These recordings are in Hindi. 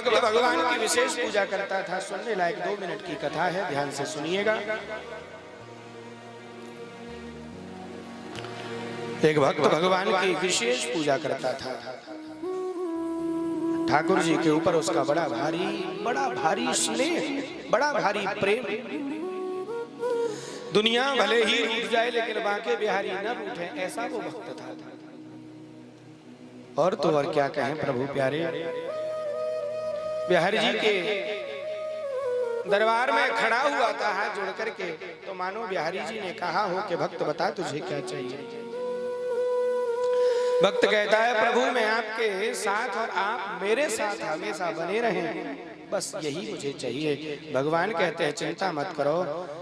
भक्त भगवान की विशेष पूजा करता था। सुनने लायक 2 मिनट की कथा है, ध्यान से सुनिएगा। एक भक्त भगवान की विशेष पूजा करता था। ठाकुर जी के ऊपर उसका बड़ा भारी स्नेह, बड़ा भारी प्रेम। दुनिया भले ही रूठ जाए लेकिन बांके बिहारी न रूठे, ऐसा वो भक्त था। और तो और क्या कहें प्रभु प्यारे, बिहारी जी के दरबार में खड़ा हुआ था हाथ जोड़ करके, तो मानो बिहारी जी ने कहा हो कि भक्त बता तुझे क्या चाहिए। भक्त कहता है प्रभु मैं आपके साथ और आप मेरे साथ हमेशा बने रहें, बस यही मुझे चाहिए। भगवान कहते हैं चिंता मत करो,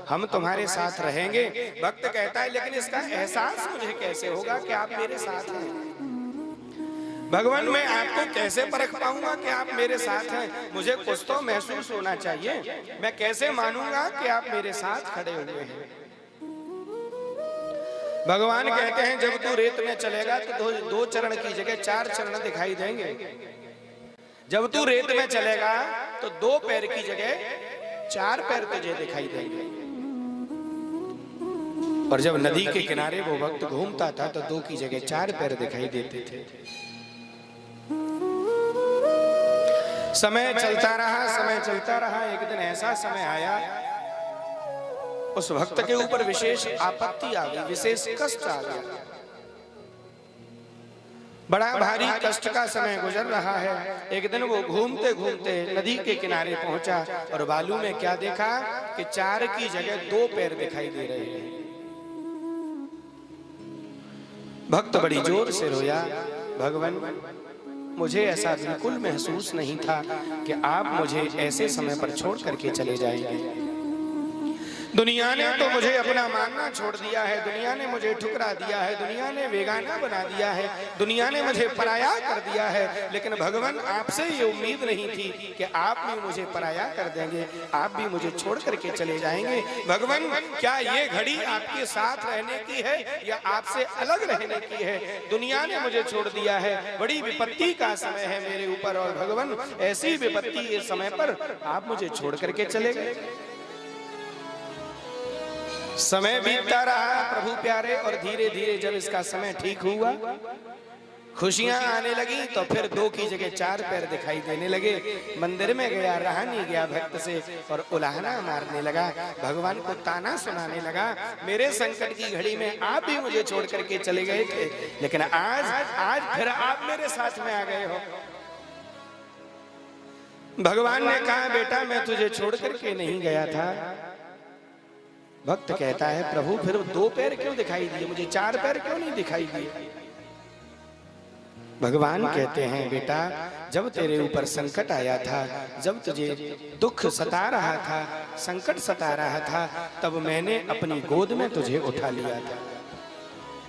हम तुम्हारे साथ रहेंगे। भक्त कहता है लेकिन इसका एहसास मुझे कैसे होगा कि आप मेरे साथ हैं। भगवान मैं आपको कैसे परख पाऊंगा कि आप मेरे साथ हैं, मुझे कुछ तो महसूस होना चाहिए। मैं कैसे मानूंगा कि आप मेरे साथ खड़े हुए हैं। भगवान कहते हैं जब तू रेत में चलेगा तो 2 चरण की जगह 4 चरण दिखाई देंगे। जब तू रेत में चलेगा तो 2 पैर की जगह 4 पैर तुझे दिखाई देंगे। और जब नदी के किनारे वो भक्त घूमता था तो 2 की जगह 4 पैर दिखाई देते थे। समय चलता रहा। एक दिन ऐसा समय आया उस भक्त के ऊपर विशेष आपत्ति आ गई, विशेष कष्ट आ गया। बड़ा भारी कष्ट का समय गुजर रहा है। एक दिन वो घूमते घूमते नदी के किनारे पहुंचा और बालू में क्या देखा कि 4 की जगह 2 पैर दिखाई दे रहे हैं। भक्त बड़ी जोर से रोया, भगवान मुझे ऐसा बिल्कुल महसूस नहीं था कि आप मुझे ऐसे समय पर छोड़ करके चले जाएंगे। दुनिया ने तो मुझे अपना मानना छोड़ दिया है, दुनिया ने मुझे ठुकरा दिया है, दुनिया ने बेगाना बना दिया है, दुनिया ने मुझे पराया कर दिया है। लेकिन भगवान आपसे ये उम्मीद नहीं थी कि आप भी मुझे पराया कर देंगे, आप भी मुझे छोड़ करके चले जाएंगे। भगवान क्या ये घड़ी आपके साथ रहने की है या आपसे अलग रहने की है? दुनिया ने मुझे छोड़ दिया है, बड़ी विपत्ति का समय है मेरे ऊपर, और भगवान ऐसी विपत्ति इस समय पर आप मुझे छोड़ करके चले गए। समय बीतता रहा प्रभु प्यारे, और धीरे धीरे जब इसका समय ठीक हुआ, खुशियां आने लगी, तो फिर 2 की जगह 4 पैर दिखाई देने लगे। मंदिर में गया, रहा नहीं गया भक्त से, और उलाहना मारने लगा, भगवान को ताना सुनाने लगा। मेरे संकट की घड़ी में आप भी मुझे छोड़ करके चले गए थे, लेकिन आज फिर आप मेरे साथ में आ गए हो। भगवान ने कहा बेटा मैं तुझे छोड़ करके नहीं गया था। भक्त कहता है प्रभु फिर 2 पैर क्यों दिखाई दिए, मुझे 4 पैर क्यों नहीं दिखाई दिए? भगवान कहते हैं बेटा जब तेरे ऊपर संकट आया था, जब तुझे दुख सता रहा था, संकट सता रहा था, तब मैंने अपनी गोद में तुझे उठा लिया था,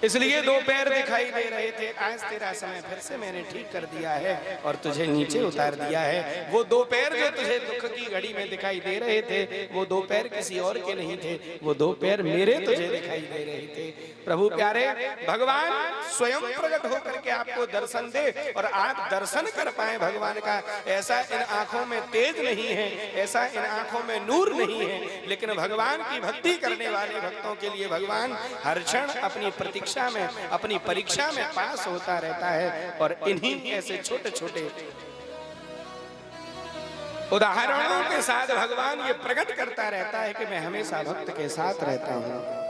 इसलिए 2 पैर दिखाई दे रहे थे। आज तेरा समय फिर से मैंने ठीक कर दिया है और तुझे नीचे उतार दिया है। वो 2 पैर जो तुझे दुख की घड़ी में दिखाई दे रहे थे, वो 2 पैर किसी और के नहीं थे, वो 2 पैर मेरे तुझे दिखाई दे रहे थे। प्रभु प्यारे भगवान स्वयं प्रकट होकर के आपको दर्शन दे और आप दर्शन कर पाए भगवान का, ऐसा इन आंखों में तेज नहीं है, ऐसा इन आंखों में नूर नहीं है, लेकिन भगवान की भक्ति करने वाले भक्तों के लिए भगवान हर क्षण अपनी प्रतीक्षा में, अपनी परीक्षा में पास होता रहता है। और इन्हीं ऐसे छोटे छोटे उदाहरणों के साथ भगवान ये प्रकट करता रहता है कि मैं हमेशा भक्त के साथ रहता हूं।